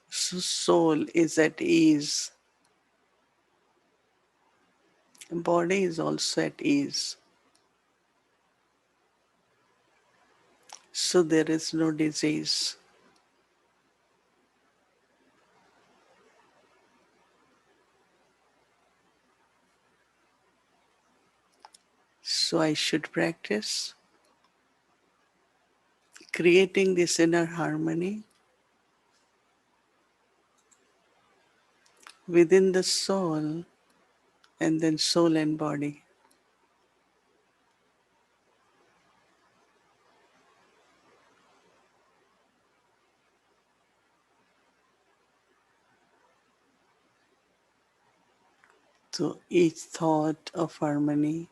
So soul is at ease, body is also at ease. So there is no disease. So I should practice creating this inner harmony within the soul and then soul and body. So each thought of harmony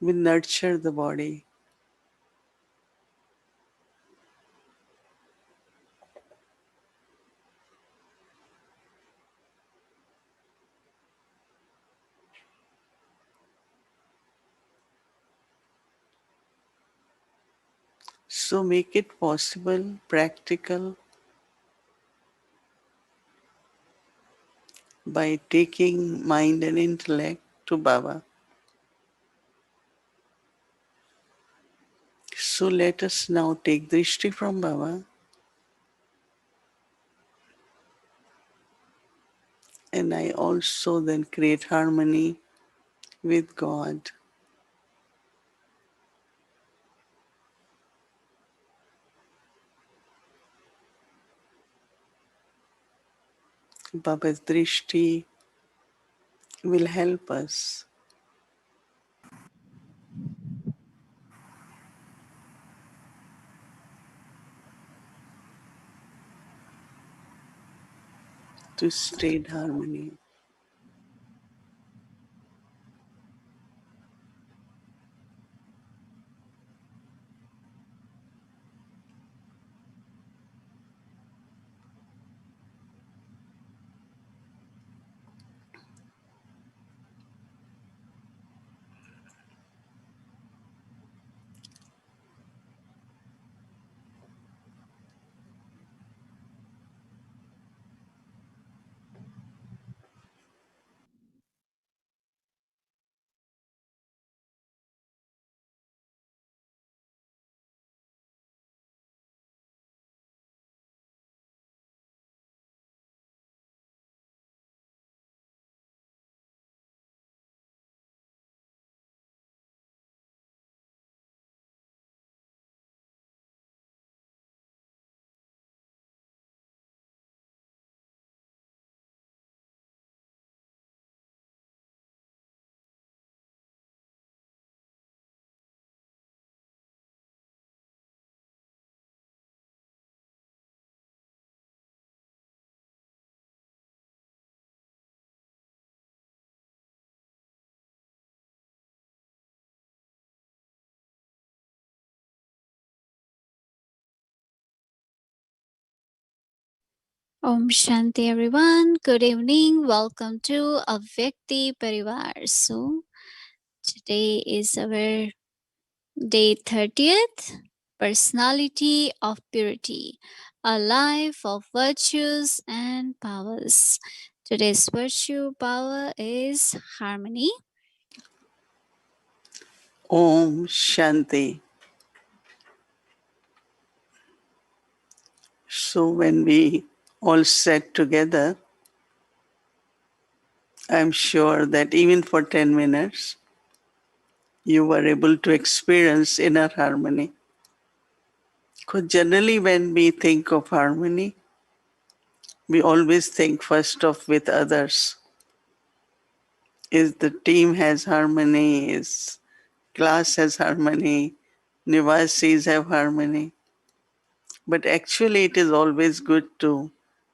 will nurture the body. So make it possible, practical by taking mind and intellect to Baba. So let us now take drishti from Baba and I also then create harmony with God. Baba's drishti will help us to stay in harmony. Om Shanti everyone. Good evening. Welcome to Avyakti Parivar. So today is our day 30th. Personality of Purity. A life of virtues and powers. Today's virtue power is harmony. Om Shanti. So when we all sat together, I'm sure that even for 10 minutes, you were able to experience inner harmony. Because generally, when we think of harmony, we always think first of with others. Is the team has harmony? Is class has harmony? Nivasis have harmony? But actually, it is always good to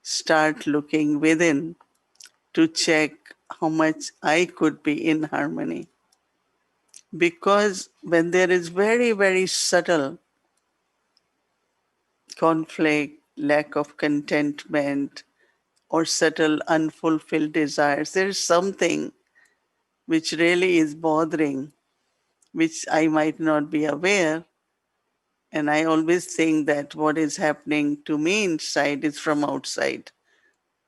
start looking within to check how much I could be in harmony. Because when there is very, very subtle conflict, lack of contentment, or subtle unfulfilled desires, there is something which really is bothering, which I might not be aware, And I always think that what is happening to me inside is from outside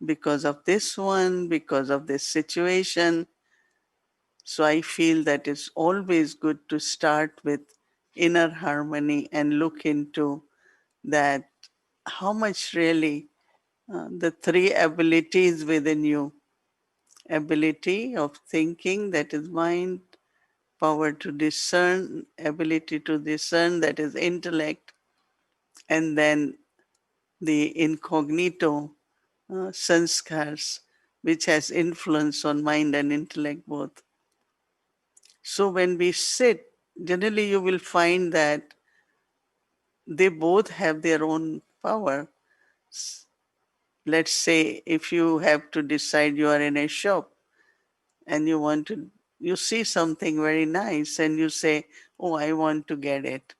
because of this one, because of this situation. So I feel that it's always good to start with inner harmony and look into that how much really the three abilities within you, ability of thinking, that is mind, power to discern, ability to discern, that is intellect, and then the incognito sanskars, which has influence on mind and intellect both. So when we sit, generally you will find that they both have their own power. Let's say if you have to decide, you are in a shop and you want to, you see something very nice and you say, oh, I want to get it.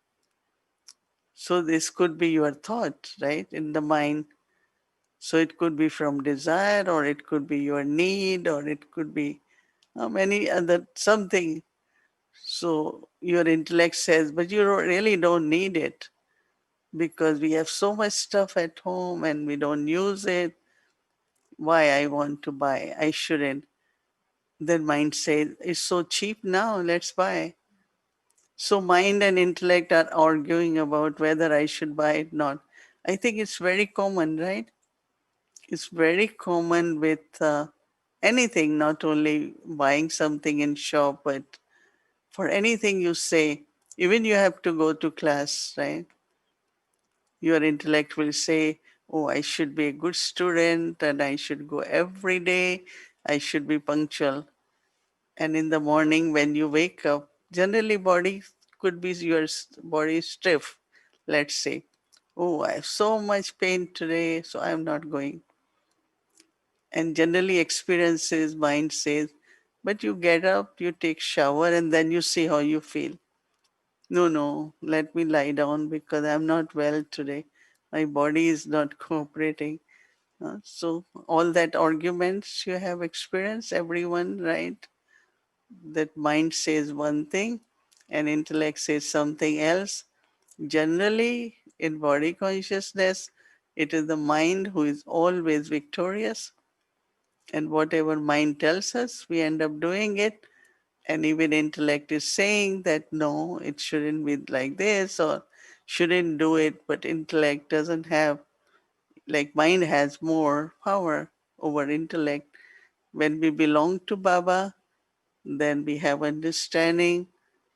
So this could be your thought, right, in the mind. So it could be from desire, or it could be your need, or it could be many other something. So your intellect says, but you really don't need it because we have so much stuff at home and we don't use it. Why I want to buy? I shouldn't. Then mind says, it's so cheap now, let's buy. So mind and intellect are arguing about whether I should buy it or not. I think it's very common, right? It's very common with anything, not only buying something in shop, but for anything you say, even you have to go to class, right? Your intellect will say, oh, I should be a good student and I should go every day. I should be punctual. And in the morning when you wake up, generally body could be your body is stiff, let's say. Oh, I have so much pain today, so I'm not going. And generally experiences, mind says, but you get up, you take shower, and then you see how you feel. No, no, let me lie down because I'm not well today. My body is not cooperating. So all that arguments you have experienced, everyone, right? That mind says one thing and intellect says something else. Generally, in body consciousness, it is the mind who is always victorious. And whatever mind tells us, we end up doing it. And even intellect is saying that no, it shouldn't be like this or shouldn't do it. But intellect doesn't have, like mind has more power over intellect. When we belong to Baba, then we have understanding,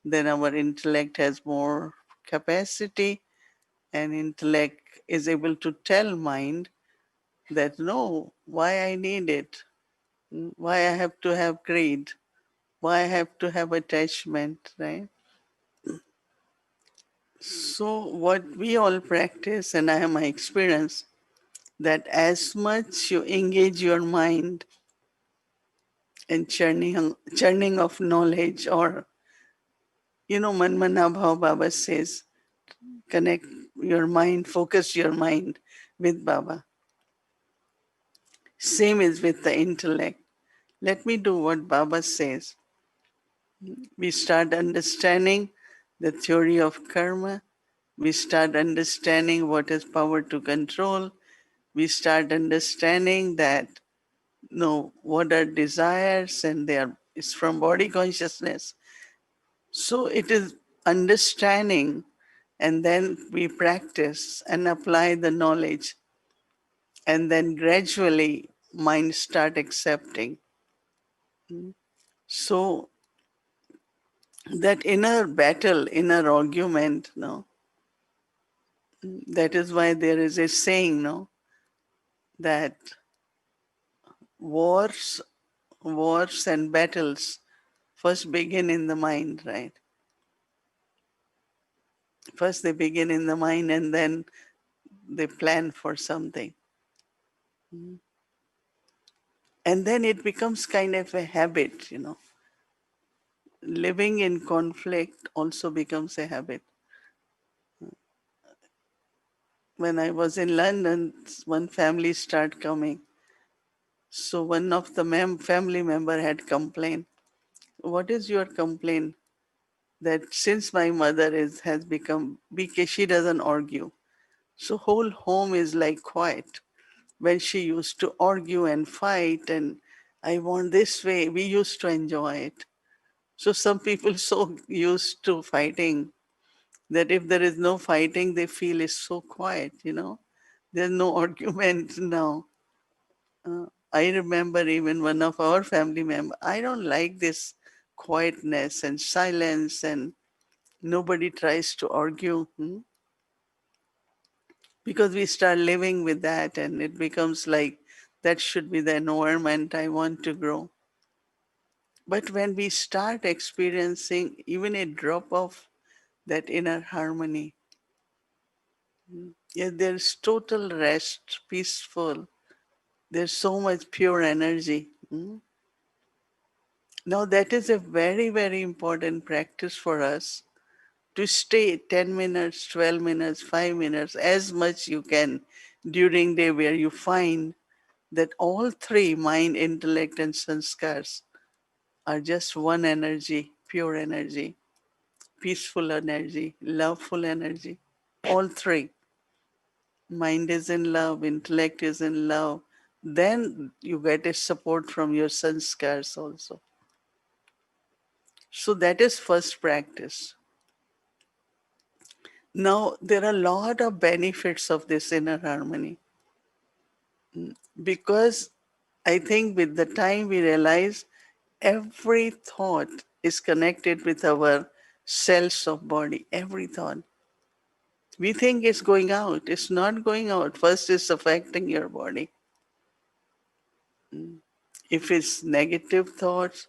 then our intellect has more capacity, and intellect is able to tell mind that no, why I need it, why I have to have greed, why I have to have attachment, right? So, what we all practice, and I have my experience, that as much you engage your mind in churning of knowledge, or, Manmanabhav Baba says, connect your mind, focus your mind with Baba. Same is with the intellect. Let me do what Baba says. We start understanding the theory of karma. We start understanding what is power to control. We start understanding that no, what are desires, and they are it's from body consciousness. So it is understanding, and then we practice and apply the knowledge, and then gradually mind start accepting. So that inner battle, inner argument, no, that is why there is a saying, no, that wars, wars and battles first begin in the mind, right? First they begin in the mind and then they plan for something. And then it becomes kind of a habit. Living in conflict also becomes a habit. When I was in London, one family started coming. So one of the family member had complained. What is your complaint? that since my mother has become because she doesn't argue, so whole home is like quiet. When she used to argue and fight and I want this way, we used to enjoy it. So some people so used to fighting that if there is no fighting, they feel it's so quiet. There's no argument now. I remember even one of our family members, I don't like this quietness and silence and nobody tries to argue, because we start living with that and it becomes like that should be the environment I want to grow. But when we start experiencing even a drop of that inner harmony, yeah, there's total rest, peaceful. There's so much pure energy. Now, that is a very, very important practice for us to stay 10 minutes, 12 minutes, 5 minutes, as much you can during day where you find that all three, mind, intellect, and sanskars, are just one energy, pure energy, peaceful energy, loveful energy. All three. Mind is in love, intellect is in love. Then you get a support from your sanskars also. So that is first practice. Now, there are a lot of benefits of this inner harmony because I think with the time we realize every thought is connected with our cells of body, every thought. We think it's going out. It's not going out. First, it's affecting your body. If it's negative thoughts,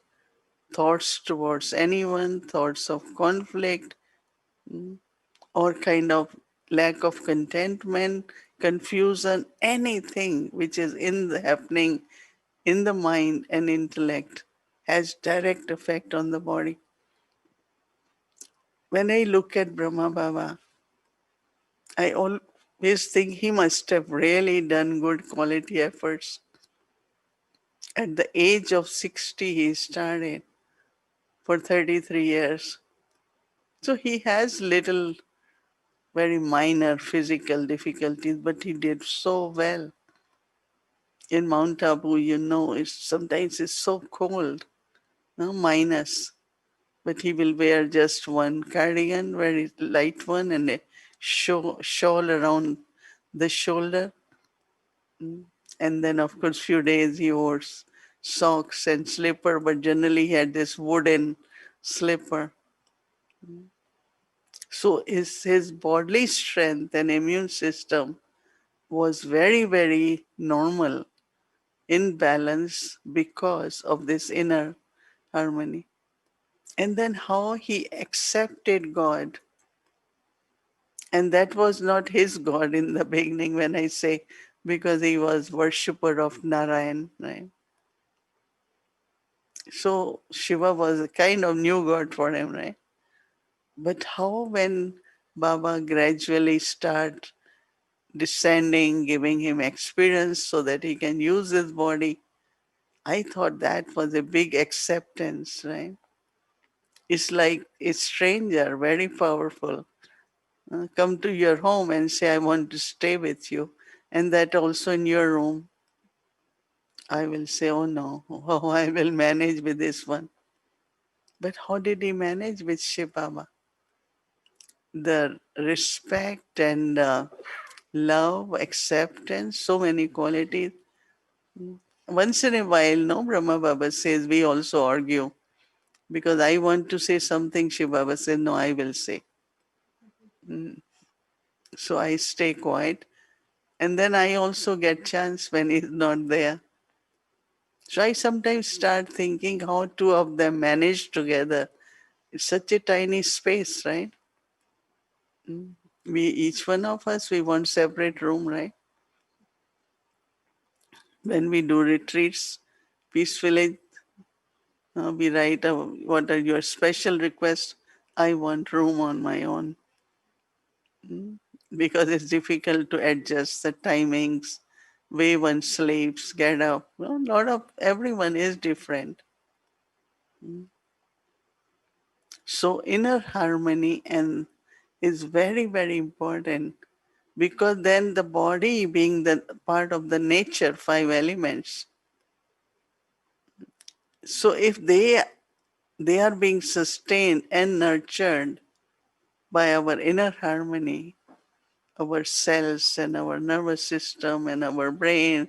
thoughts towards anyone, thoughts of conflict, or kind of lack of contentment, confusion, anything which is happening in the mind and intellect has direct effect on the body. When I look at Brahma Baba, I always think he must have really done good quality efforts. At the age of 60, he started for 33 years. So he has little, very minor physical difficulties, but he did so well. In Mount Abu, sometimes it's so cold, no, minus, but he will wear just one cardigan, very light one, and a shawl around the shoulder. And then, of course, few days he wore socks and slipper, but generally he had this wooden slipper. So his bodily strength and immune system was very, very normal in balance because of this inner harmony. And then how he accepted God. And that was not his God in the beginning when I say, because he was worshipper of Narayan, right? So Shiva was a kind of new God for him, right? But how when Baba gradually start descending, giving him experience so that he can use his body, I thought that was a big acceptance, right? It's like a stranger, very powerful, come to your home and say, I want to stay with you. And that also in your room, I will say, oh no, oh, I will manage with this one. But how did he manage with Shiv Baba? The respect and love, acceptance, so many qualities. Once in a while, no, Brahma Baba says, we also argue because I want to say something. Shiv Baba says, no, I will say. So I stay quiet. And then I also get chance when he's not there. So I sometimes start thinking how two of them manage together. It's such a tiny space, right? We each one of us we want separate room, right? When we do retreats, peacefully, we write what are your special requests. I want room on my own because it's difficult to adjust the timings, way one sleeps, get up. Well, a lot of everyone is different. So inner harmony and is very, very important, because then the body being the part of the nature, five elements. So if they are being sustained and nurtured by our inner harmony, our cells and our nervous system and our brain,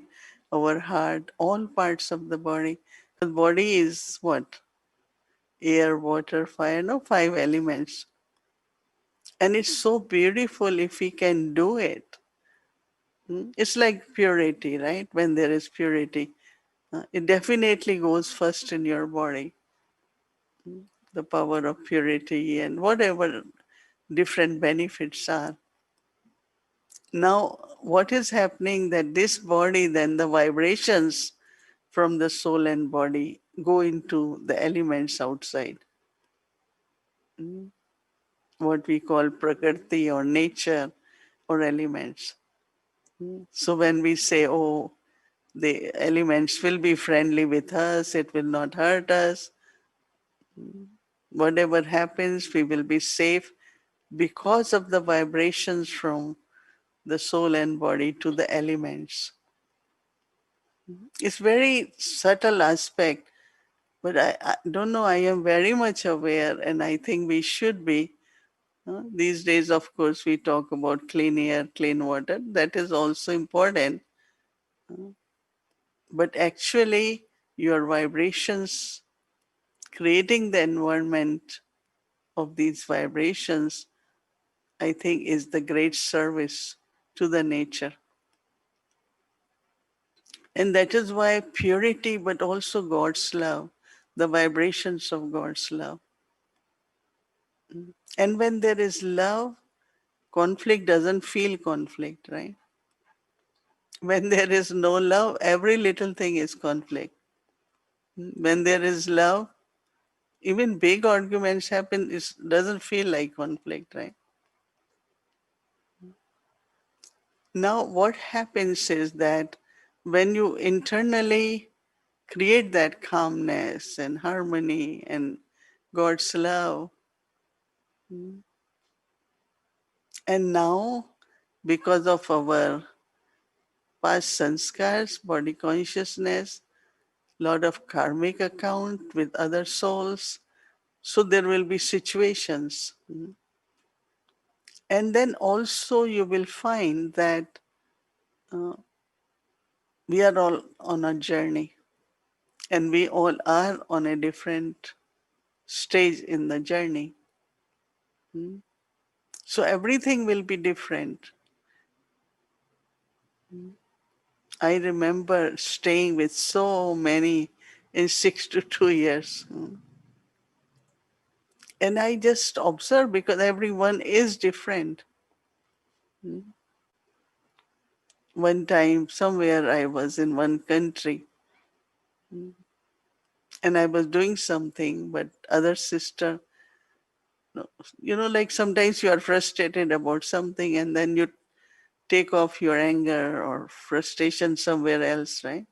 our heart, all parts of the body. The body is what? Air, water, fire, no, five elements. And it's so beautiful if we can do it. It's like purity, right? When there is purity, it definitely goes first in your body. The power of purity and whatever different benefits are. Now, what is happening that this body, then the vibrations from the soul and body go into the elements outside, what we call prakriti or nature or elements. So when we say, oh, the elements will be friendly with us, it will not hurt us, whatever happens, we will be safe because of the vibrations from the soul and body to the elements. It's very subtle aspect, but I don't know, I am very much aware, and I think we should be. These days, of course, we talk about clean air, clean water. That is also important. But actually, your vibrations, creating the environment of these vibrations, I think is the great service to the nature. And that is why purity, but also God's love, the vibrations of God's love. And when there is love, conflict doesn't feel conflict, right? When there is no love, every little thing is conflict. When there is love, even big arguments happen, it doesn't feel like conflict, right? Now, what happens is that when you internally create that calmness and harmony and God's love, and now because of our past sanskars, body consciousness, lot of karmic account with other souls, so there will be situations. And then also you will find that uh, we are all on a journey, and we all are on a different stage in the journey. So everything will be different. I remember staying with so many in 6 to 2 years. And I just observe because everyone is different. One time, somewhere I was in one country and I was doing something, but other sister, like sometimes you are frustrated about something and then you take off your anger or frustration somewhere else, right?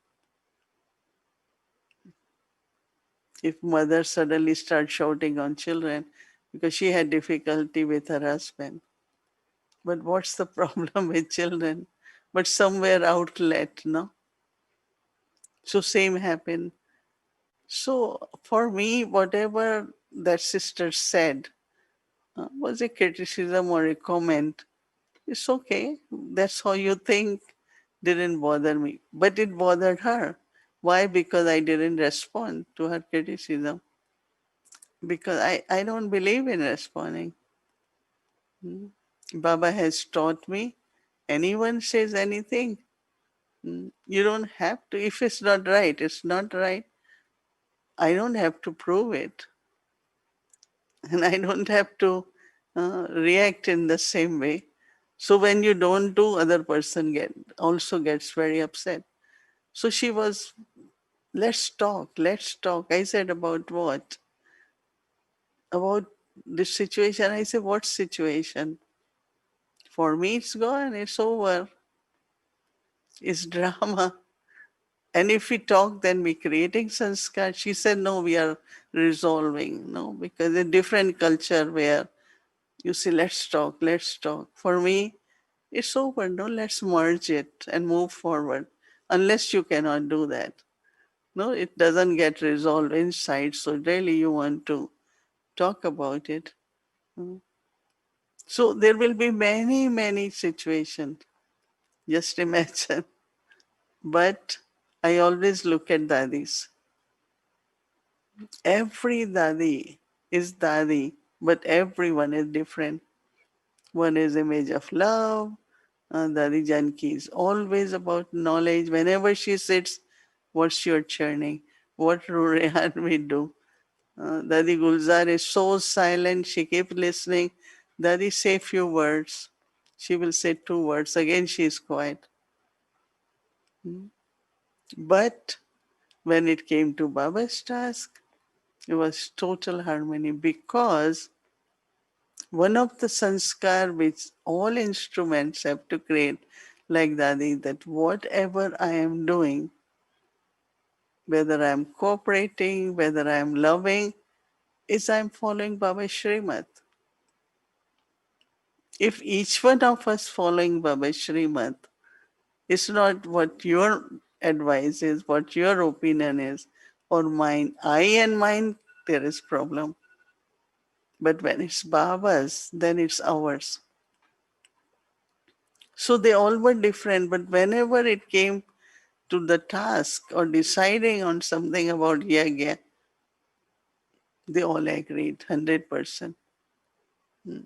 If mother suddenly starts shouting on children because she had difficulty with her husband. But what's the problem with children? But somewhere outlet, no? So same happened. So for me, whatever that sister said was a criticism or a comment. It's okay. That's how you think. Didn't bother me. But it bothered her. Why? Because I didn't respond to her criticism. Because I don't believe in responding. Baba has taught me anyone says anything, you don't have to. If it's not right, it's not right. I don't have to prove it. And I don't have to react in the same way. So when you don't do, other person also gets very upset. So she was, let's talk, let's talk. I said, about what? About this situation. I said, what situation? For me, it's gone, it's over. It's drama. And if we talk, then we creating sanskar. She said, no, we are resolving. No, because a different culture where you say, let's talk, let's talk. For me, it's over. No, let's merge it and move forward. Unless you cannot do that. No, it doesn't get resolved inside. So really you want to talk about it. Mm. So there will be many, many situations. Just imagine. But I always look at dadis. Every dadi is dadi, but everyone is different. One is image of love. Dadi Janki is always about knowledge. Whenever she sits, what's your churning? What Rehan we do? Dadi Gulzar is so silent. She keeps listening. Dadi say few words. She will say two words. Again, she is quiet. But when it came to Baba's task, it was total harmony because one of the sanskar which all instruments have to create, like Dadi, that whatever I am doing, whether I am cooperating, whether I am loving, is I am following Baba Shrimat. If each one of us following Baba Shrimat is not what your advice is, what your opinion is, or mine, I and mine, there is problem. But when it's Baba's, then it's ours. So they all were different, but whenever it came to the task or deciding on something about yagya, they all agreed 100%.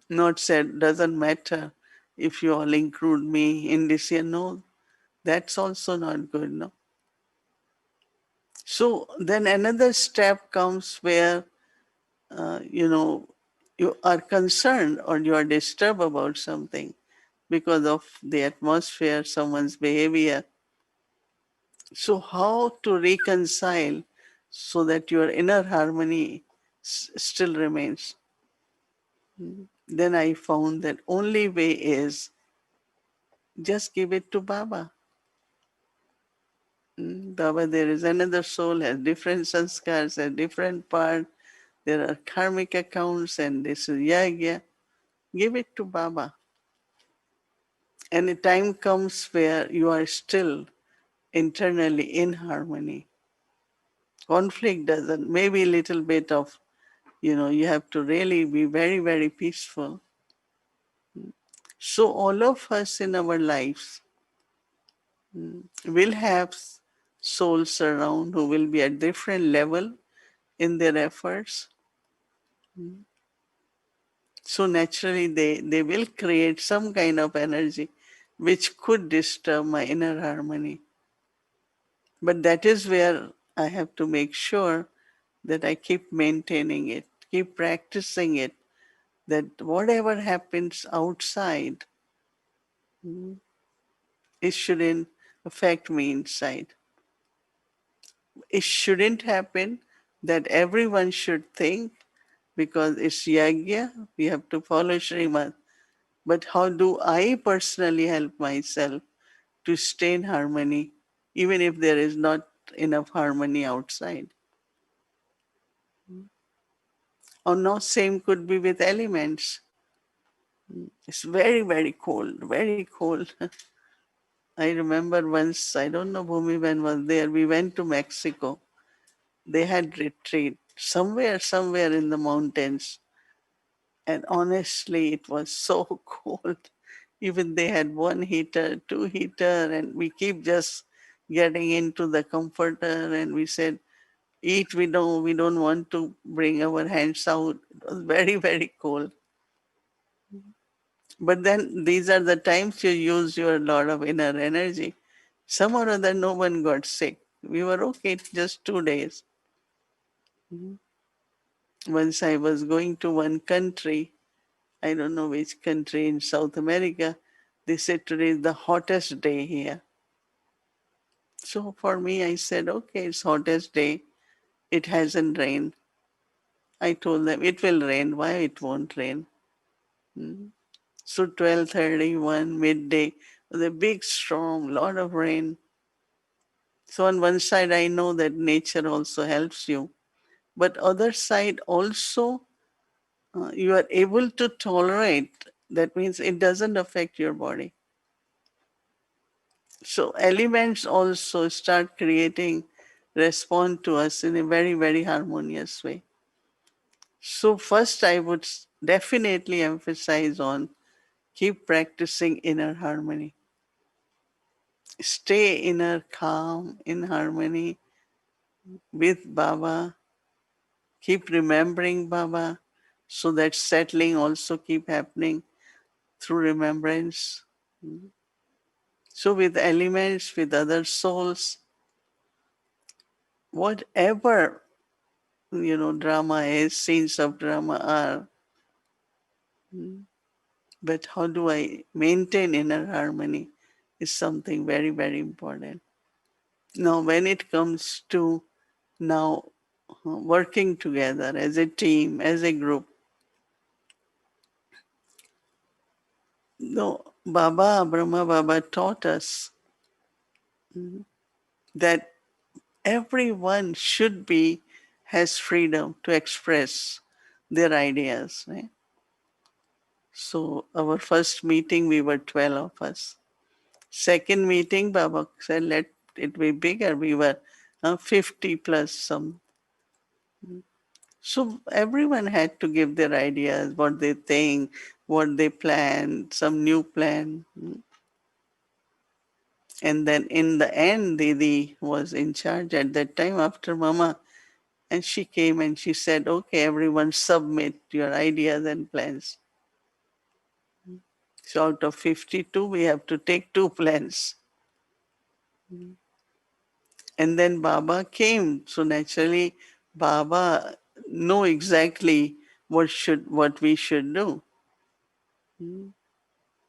Not said, doesn't matter if you all include me in this year. No, that's also not good. No. So then another step comes where, you know, you are concerned or you are disturbed about something because of the atmosphere, someone's behavior. So, how to reconcile so that your inner harmony still remains? Then I found that only way is just give it to Baba. Baba, there is another soul, has different sanskars, has different part. There are karmic accounts, and this is yagya. Give it to Baba. And a time comes where you are still internally in harmony. Conflict doesn't, maybe a little bit of, you have to really be very, very peaceful. So all of us in our lives will have souls around who will be at different level in their efforts. So naturally they will create some kind of energy which could disturb my inner harmony. But that is where I have to make sure that I keep maintaining it, keep practicing it, that whatever happens outside, it shouldn't affect me inside. It shouldn't happen that everyone should think because it's yagya, we have to follow Srimad. But how do I personally help myself to stay in harmony, even if there is not enough harmony outside? Or no, same could be with elements. It's very, very cold, very cold. I remember once, I don't know Bhumi when was there, we went to Mexico. They had retreat somewhere in the mountains. And honestly, it was so cold. Even they had one heater, two heater, and we keep just getting into the comforter and we said, eat, we don't want to bring our hands out. It was very, very cold. But then these are the times you use your lot of inner energy. Some or other, no one got sick. We were okay just 2 days. Once I was going to one country, I don't know which country in South America, they said today is the hottest day here. So for me, I said, okay, it's hottest day. It hasn't rained. I told them it will rain. Why it won't rain? So 12:31 midday, was a big storm, lot of rain. So on one side, I know that nature also helps you, but other side also you are able to tolerate. That means it doesn't affect your body. So elements also start creating, respond to us in a very, very harmonious way. So first I would definitely emphasize on keep practicing inner harmony. Stay inner calm, in harmony with Baba. Keep remembering Baba so that settling also keep happening through remembrance. So with elements, with other souls, whatever drama is, scenes of drama are, but how do I maintain inner harmony is something very, very important. Now, when it comes to now working together as a team, as a group, no, Brahma Baba taught us that everyone should be, has freedom to express their ideas, right? So our first meeting, we were 12 of us. Second meeting, Baba said, let it be bigger. We were 50 plus some. So everyone had to give their ideas, what they think, what they plan, some new plan. And then in the end, Didi was in charge at that time after Mama. And she came and she said, okay, everyone submit your ideas and plans. So out of 52, we have to take two plans. And then Baba came. So naturally, Baba know exactly what we should do.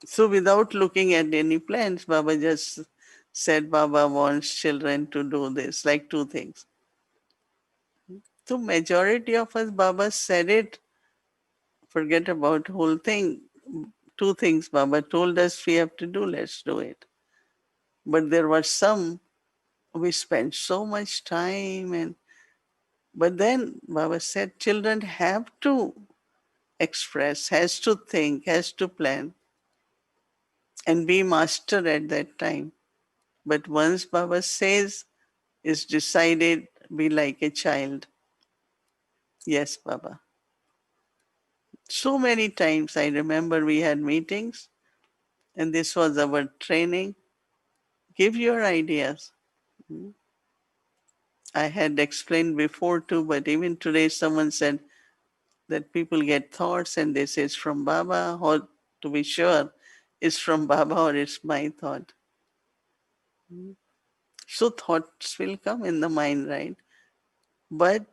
So without looking at any plans, Baba just said Baba wants children to do this, like two things. So majority of us, Baba said it, forget about whole thing. Two things Baba told us we have to do, let's do it. But there were some we spent so much time and but then Baba said children have to express, has to think, has to plan and be master at that time. But once Baba says is decided, be like a child. Yes, Baba. So many times I remember we had meetings and this was our training. Give your ideas. I had explained before too, but even today someone said that people get thoughts and they say it's from Baba, or to be sure, it's from Baba or it's my thought. So thoughts will come in the mind, right? But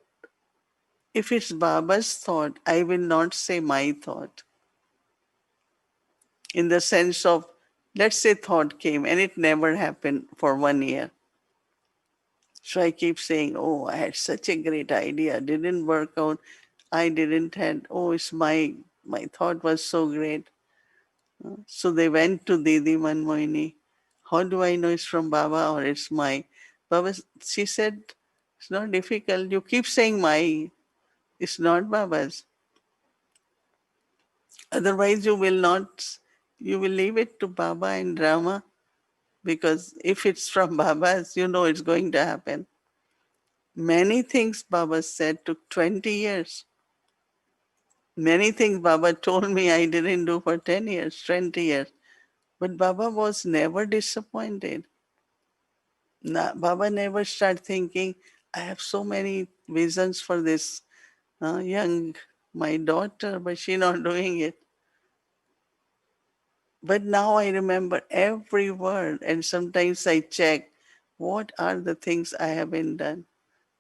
if it's Baba's thought, I will not say my thought. In the sense of, let's say thought came and it never happened for 1 year. So I keep saying, oh, I had such a great idea, didn't work out. I didn't had, oh, it's my thought was so great. So they went to Didi Mohini. How do I know it's from Baba or it's my? Baba, she said, it's not difficult. You keep saying my, it's not Baba's. Otherwise, you will leave it to Baba and drama because if it's from Baba's, you know it's going to happen. Many things Baba said took 20 years. Many things Baba told me I didn't do for 10 years, 20 years. But Baba was never disappointed. Baba never started thinking, I have so many visions for this young, my daughter, but she not doing it. But now I remember every word and sometimes I check what are the things I haven't done.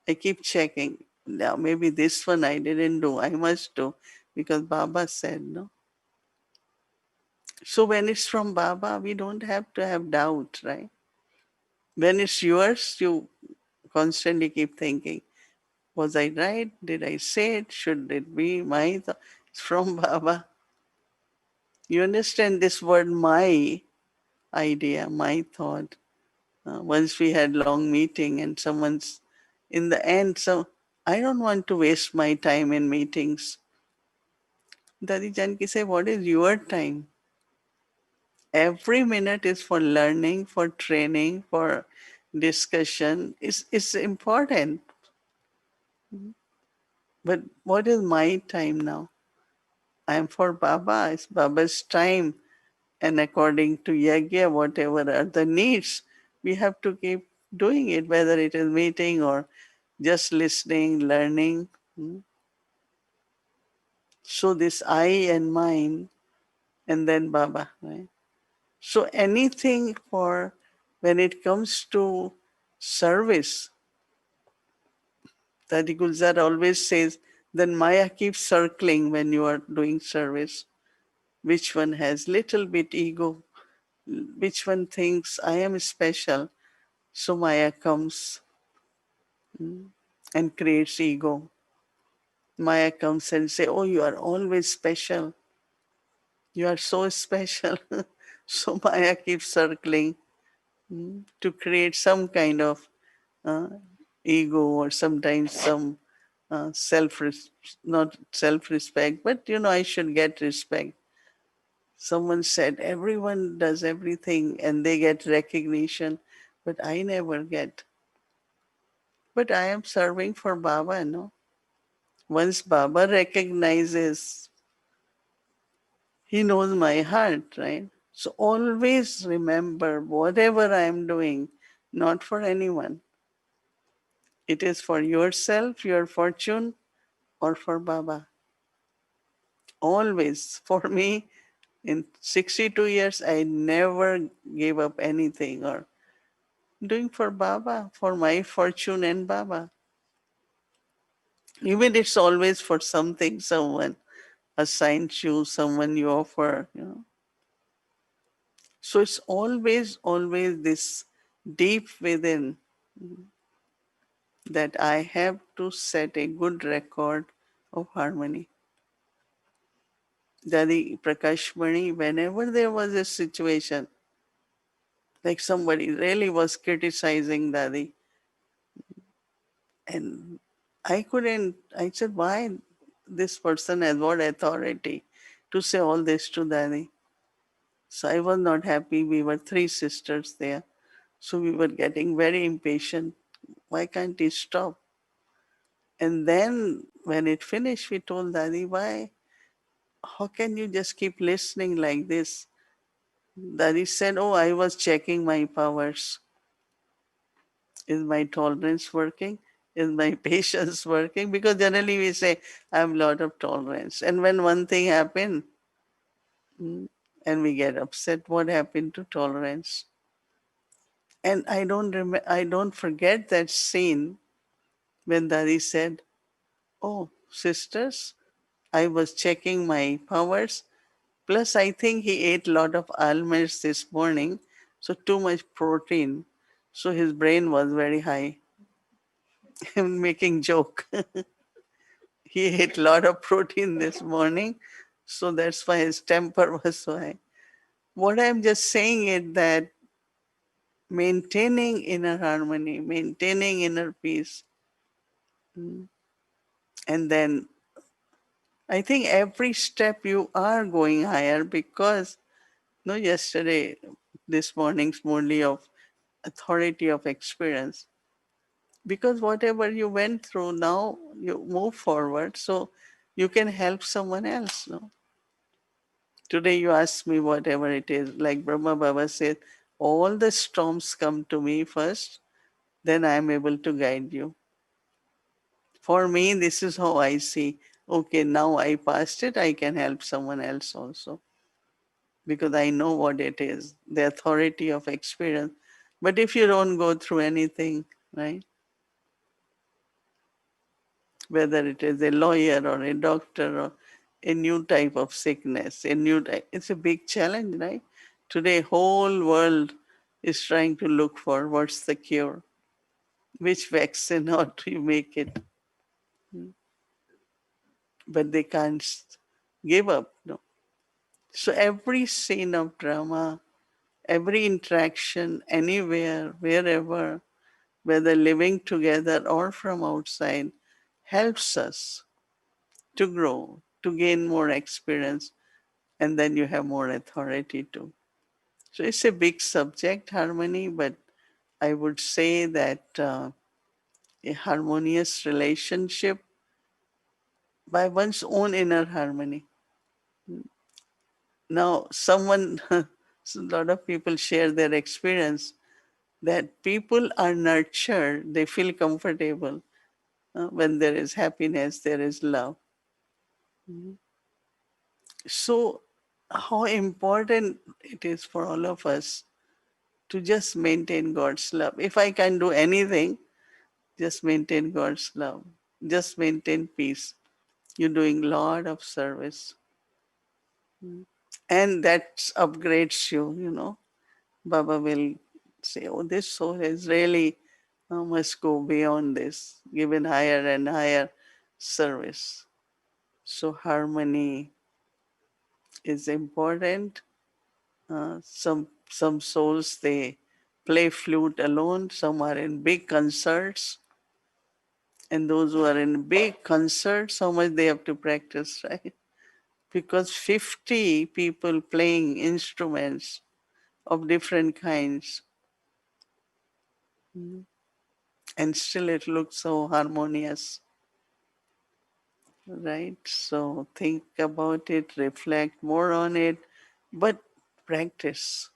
I keep checking. Now maybe this one I didn't do. I must do because Baba said no. So when it's from Baba, we don't have to have doubt, right? When it's yours, you constantly keep thinking, was I right? Did I say it? Should it be my thought? It's from Baba. You understand this word, my idea, my thought. Once we had long meeting and someone's in the end, so I don't want to waste my time in meetings. Dadi Janki say, what is your time? Every minute is for learning, for training, for discussion. It's important. But what is my time now? I am for Baba. It's Baba's time. And according to Yagya, whatever are the needs, we have to keep doing it, whether it is meeting or just listening, learning. Hmm. So this I and mine, and then Baba, right? So anything for when it comes to service, Tadi Gulzar always says, then Maya keeps circling when you are doing service. Which one has little bit ego? Which one thinks I am special? So Maya comes and creates ego. Maya comes and say, "Oh, you are always special. You are so special." So Maya keeps circling to create some kind of uh, ego or sometimes some self not self respect, but I should get respect. Someone said everyone does everything and they get recognition, but I never get. But I am serving for Baba, no? Once Baba recognizes, he knows my heart, right? So always remember whatever I am doing, not for anyone. It is for yourself, your fortune, or for Baba. Always. For me, in 62 years, I never gave up anything or doing for Baba, for my fortune and Baba. Even it's always for something, someone assigns you, someone you offer. So it's always this deep within that I have to set a good record of harmony. Daddy Prakash Mani, whenever there was a situation, like somebody really was criticizing Daddy, and I said, why this person has what authority to say all this to Daddy? So I was not happy. We were three sisters there. So we were getting very impatient. Why can't he stop? And then when it finished, we told Daddy, why? How can you just keep listening like this? Daddy said, oh, I was checking my powers. Is my tolerance working? Is my patience working? Because generally we say, I have a lot of tolerance. And when one thing happened, and we get upset, what happened to tolerance? And I don't forget that scene when Daddy said, oh, sisters, I was checking my powers. Plus, I think he ate a lot of almonds this morning, so too much protein. So his brain was very high. I'm making joke. He ate a lot of protein this morning, so that's why his temper was so high. What I'm just saying is that maintaining inner harmony, maintaining inner peace, and then I think every step you are going higher because no yesterday, this morning's Murli of authority of experience. Because whatever you went through, now you move forward so you can help someone else. No? Today you ask me whatever it is, like Brahma Baba said, all the storms come to me first, then I am able to guide you. For me, this is how I see. Okay, now I passed it, I can help someone else also. Because I know what it is, the authority of experience. But if you don't go through anything, right, whether it is a lawyer or a doctor or a new type of sickness, a new type, it's a big challenge, right? Today, whole world is trying to look for what's the cure, which vaccine, how do you make it, but they can't give up. No. So every scene of drama Every interaction, anywhere, wherever, whether living together or from outside, helps us to grow, to gain more experience, and then you have more authority too. So it's a big subject, harmony, but I would say that a harmonious relationship by one's own inner harmony. Now, someone, a lot of people share their experience that people are nurtured, they feel comfortable when there is happiness, there is love. So, how important it is for all of us to just maintain God's love. If I can do anything, just maintain God's love, just maintain peace. You're doing a lot of service. And that upgrades you, you know. Baba will say, oh, this soul is really must go beyond this, given higher and higher service. So harmony is important. Some souls they play flute alone. Some are in big concerts, and those who are in big concerts, how much they have to practice, right? Because 50 people playing instruments of different kinds, and still it looks so harmonious, right? So think about it, reflect more on it, but practice.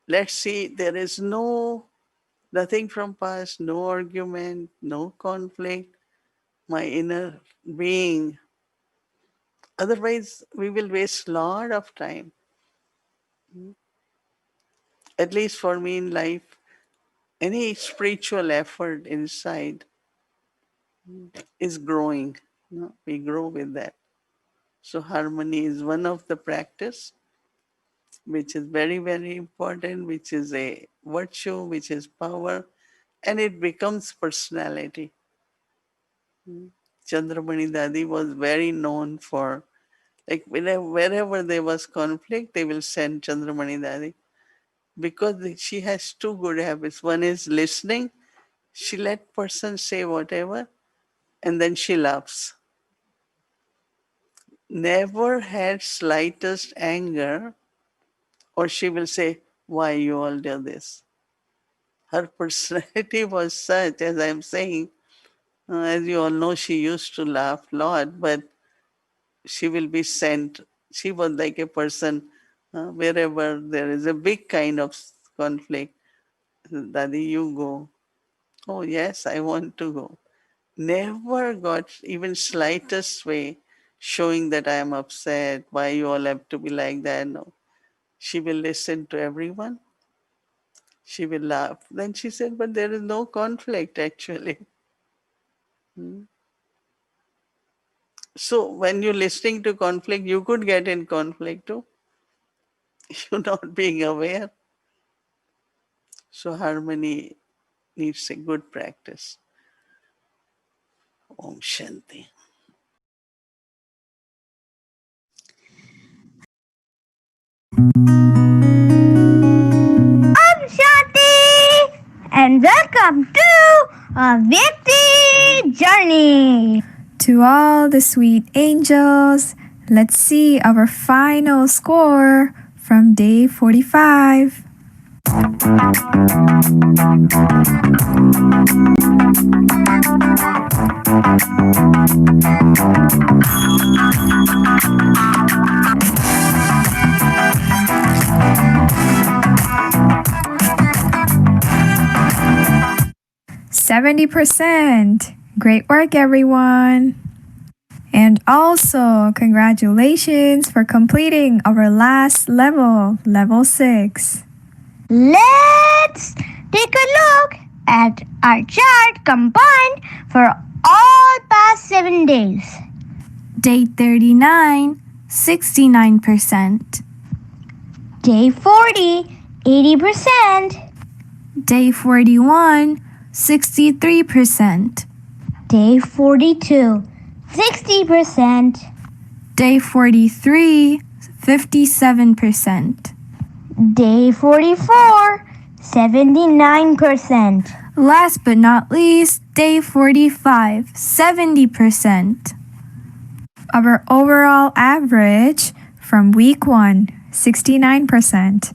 Let's see, there is nothing from past, no argument, no conflict, my inner being. Otherwise, we will waste a lot of time. At least for me in life, any spiritual effort inside is growing. We grow with that. So harmony is one of the practice which is very, very important, which is a virtue, which is power, and it becomes personality. Chandramani Dadi was very known for, like, wherever there was conflict, they will send Chandramani Dadi because she has two good habits. One is listening. She let person say whatever, and then she laughs. Never had slightest anger, or she will say, why you all do this? Her personality was such, as I'm saying, as you all know, she used to laugh a lot, but she will be sent. She was like a person wherever there is a big kind of conflict. Daddy, you go. Oh, yes, I want to go. Never got even slightest way showing that I am upset. Why you all have to be like that? No. She will listen to everyone. She will laugh. Then she said, but there is no conflict actually. Hmm. So when you're listening to conflict, you could get in conflict too. You're not being aware. So harmony needs a good practice. Om Shanti. Om Shanti and welcome to a Vyakti Journey. To all the sweet angels, let's see our final score from day 45. %. Great work, everyone. And also, congratulations for completing our last level, level 6. Let's take a look at our chart combined for all past 7 days. Day 39, 69%. Day 40, 80%. Day 41, 63%. Day 42, 60%. Day 43, 57%. Day 44, 79%. Last but not least, day 45, 70%. Our overall average from week 1, 69%.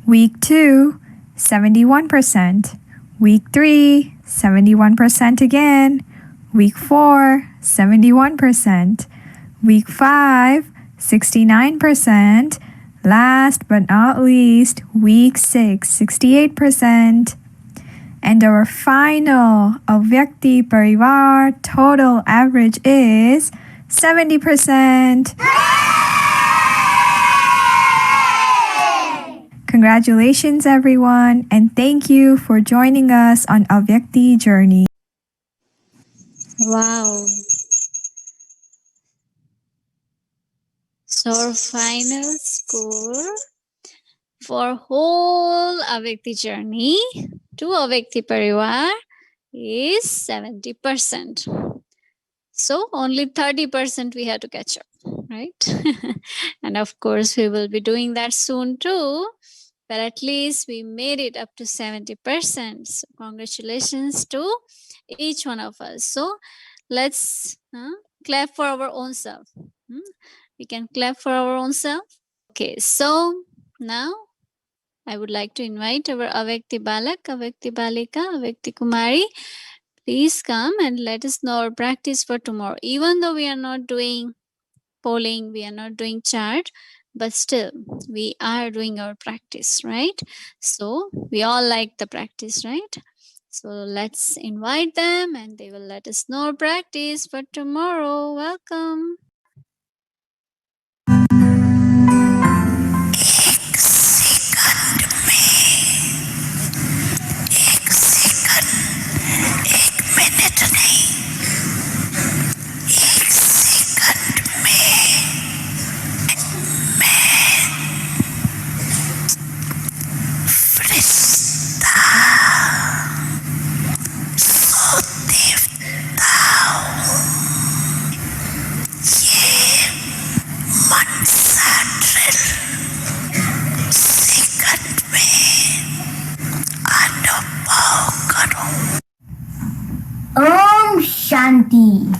Week 2, 71%. Week 3, 71% again. Week 4, 71%. Week 5, 69%. Last but not least, week 6, 68%. And our final Avyakti Parivar total average is 70%. Congratulations, everyone, and thank you for joining us on Avyakti Journey. Wow. So our final score for whole Avyakti journey to Avyakti Parivar is 70%. So only 30% we have to catch up, right? And of course, we will be doing that soon too. But at least we made it up to 70%. So congratulations to each one of us. So let's clap for our own self. We can clap for our own self. Okay, so now I would like to invite our Avyakti Balak, Avyakti Balika, Avyakti Kumari. Please come and let us know our practice for tomorrow. Even though we are not doing polling, we are not doing chart, but still we are doing our practice, right? So we all like the practice, right? So let's invite them and they will let us know our practice for tomorrow. Welcome. Om Shanti.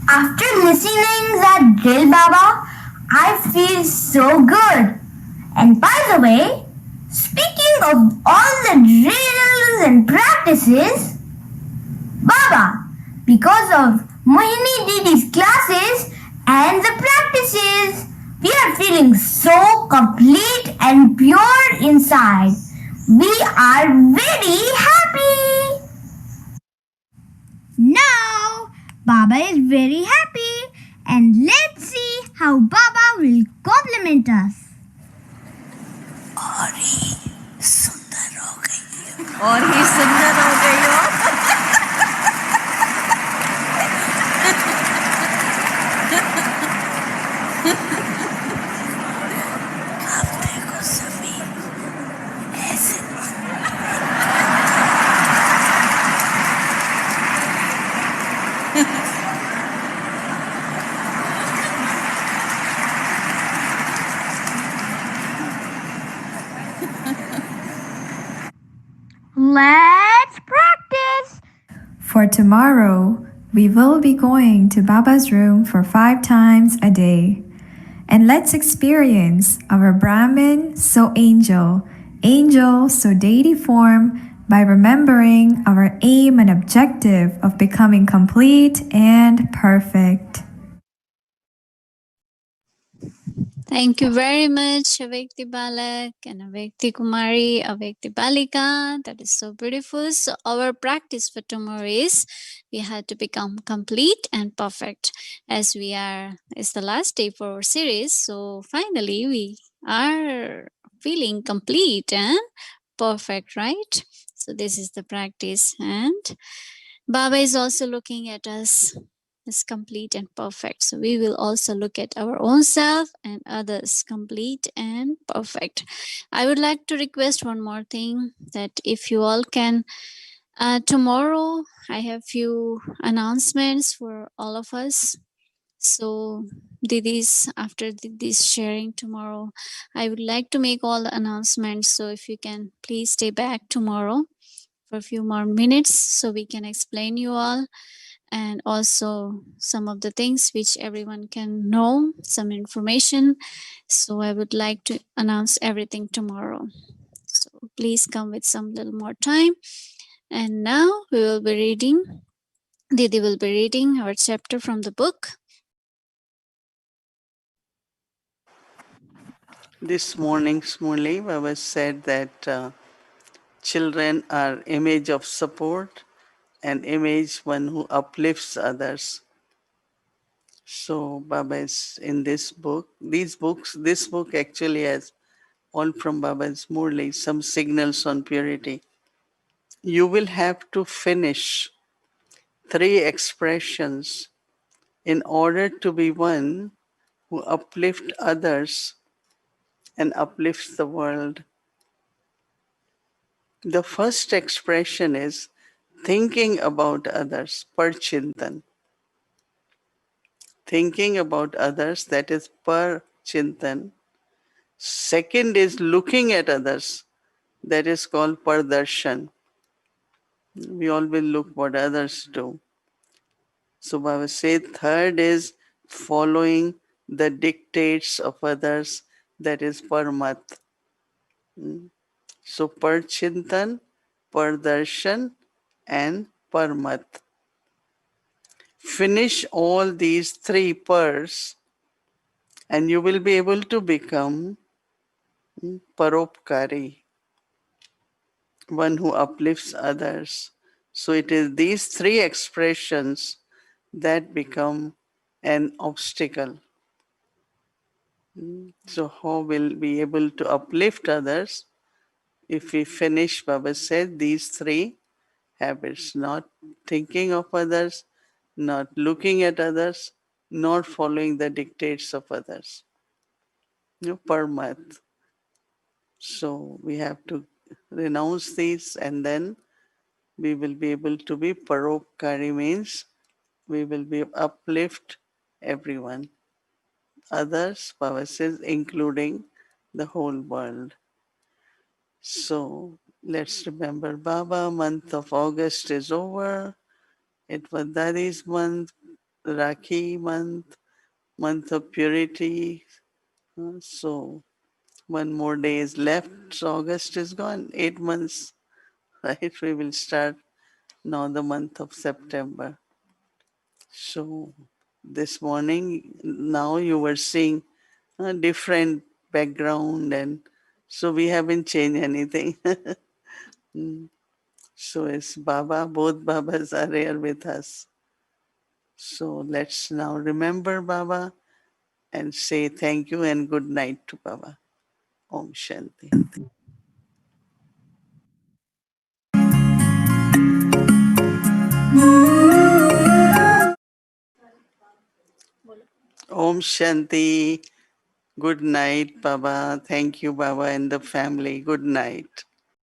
After listening that drill, Baba, I feel so good. And by the way, speaking of all the drills and practices, Baba, because of Mohini Didi's classes and the practices, we are feeling so complete and pure inside. We are very happy. Now, Baba is very happy, and let's see how Baba will compliment us. और ही सुंदर हो गई हो आप देखो सभी ऐसे Let's practice. For tomorrow, we will be going to Baba's room for 5 times a day. And let's experience our Brahmin so angel, angel so deity form by remembering our aim and objective of becoming complete and perfect. Thank you very much, Avyakti Balak and Avyakti Kumari, Avyakti Balika. That is so beautiful. So our practice for tomorrow is we have to become complete and perfect, as it's the last day for our series. So finally we are feeling complete and perfect, right? So this is the practice, and Baba is also looking at us is complete and perfect. So we will also look at our own self and others complete and perfect. I would like to request one more thing, that if you all can, tomorrow I have few announcements for all of us. So Didi's after this sharing tomorrow, I would like to make all the announcements. So if you can please stay back tomorrow for a few more minutes so we can explain you all, and also some of the things which everyone can know, some information. So I would like to announce everything tomorrow. So please come with some little more time. And now we will be reading. Didi will be reading our chapter from the book. This morning, Smurli Baba said that children are image of support and image one who uplifts others. So Baba is in this book. This book actually has all from Baba's Murli, some signals on purity. You will have to finish 3 expressions in order to be one who uplifts others and uplifts the world. The first expression is thinking about others, parchintan. Thinking about others, that is parchintan. Second is looking at others, that is called pardarshan. We all will look what others do. So Baba said third is following the dictates of others, that is parmat. So parchintan, pardarshan, and parmat. Finish all these 3 pars and you will be able to become paropkari, one who uplifts others. So it is these 3 expressions that become an obstacle. So how will we be able to uplift others if we finish, Baba said, these 3 habits, not thinking of others, not looking at others, not following the dictates of others. Parmat. So we have to renounce these and then we will be able to be paropkari, means we will be uplift everyone. Others, Baba says, including the whole world. So let's remember Baba, month of August is over. It was Dadi's month, Rakhi month, month of purity. So one more day is left. So August is gone. 8 months, right? We will start now the month of September. So this morning, now you were seeing a different background, and so we haven't changed anything. So it's Baba, both Babas are here with us. So let's now remember Baba and say thank you and good night to Baba. Om Shanti. Om Shanti. Good night, Baba. Thank you, Baba, and the family. Good night.